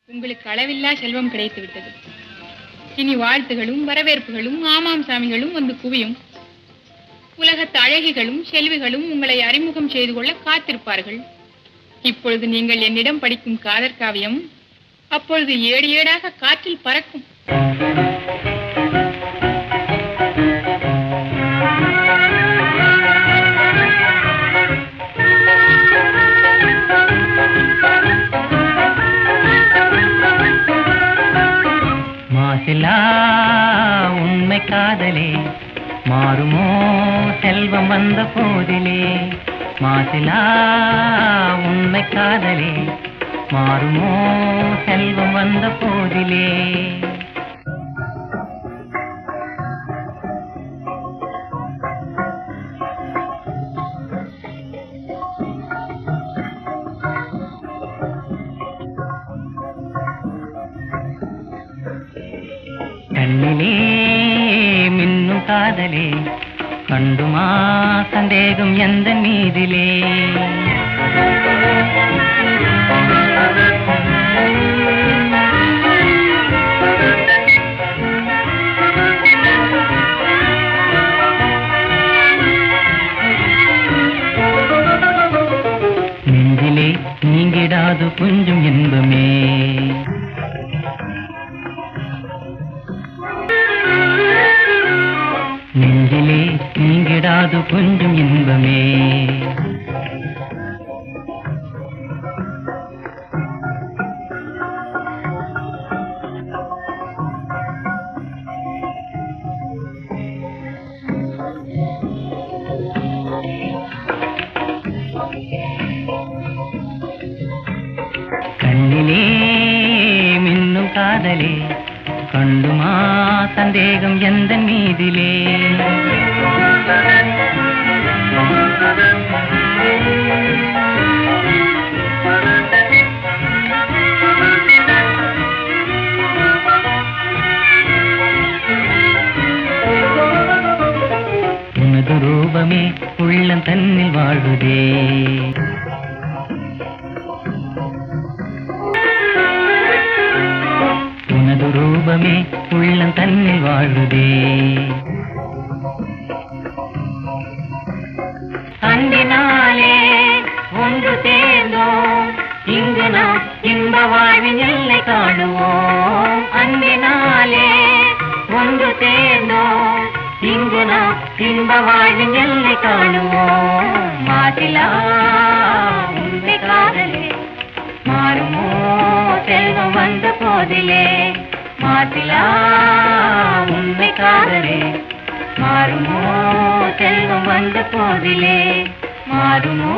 உங்களுக்கு அளவில்லா செல்வம் கிடைத்து விட்டது. இனி வாழ்த்துகளும் வரவேற்புகளும் ஆமாம் சாமிகளும் வந்து குவியும். உலகத்து அழகிகளும் செல்விகளும் உங்களை அறிமுகம் செய்து கொள்ள காத்திருப்பார்கள். இப்பொழுது நீங்கள் என்னிடம் படிக்கும் காதற் காவியம் அப்பொழுது ஏடு ஏடாக காற்றில் பறக்கும். மாசிலா உண்மை காதலே மாறுமோ செல்வம் வந்த போதிலே. மாசிலா உண்மை காதலே மாறுமோ செல்வம் வந்த போதிலே. கண்ணிலே மின்னும் காதலே கண்டுமா சந்தேகம் எந்த மீதிலே. நெஞ்சிலே நீங்கிடாது கொஞ்சம் இன்பமே. நெஞ்சிலே நீங்கிடாது கொஞ்சம் இன்பமே. கண்ணிலே மின்னும் காதலே கண்டுமா சந்தேகம் எந்த மீதிலே. உனது ரூபமே உள்ளம் தன்னில் வாழுதே. உனது ரூபமே உள்ளம் தன்னில் வாழுதே. அன்பினாலே ஒன்று சேர்ந்தோம் இங்கு நாம் இன்ப வாழ்வின் எல்லை காணுவோம். அன்பினாலே ஒன்று சேர்ந்தோம் இங்கு நாம் இன்ப வாழ்வின் எல்லை காணுவோம். மாசிலா உண்மை காதலே மாறுமோ செல்வம் வந்த போதிலே. மாசிலா உண்மை காதலே மாறுமோ செல்வம் வந்த போதிலே. மாறுமோ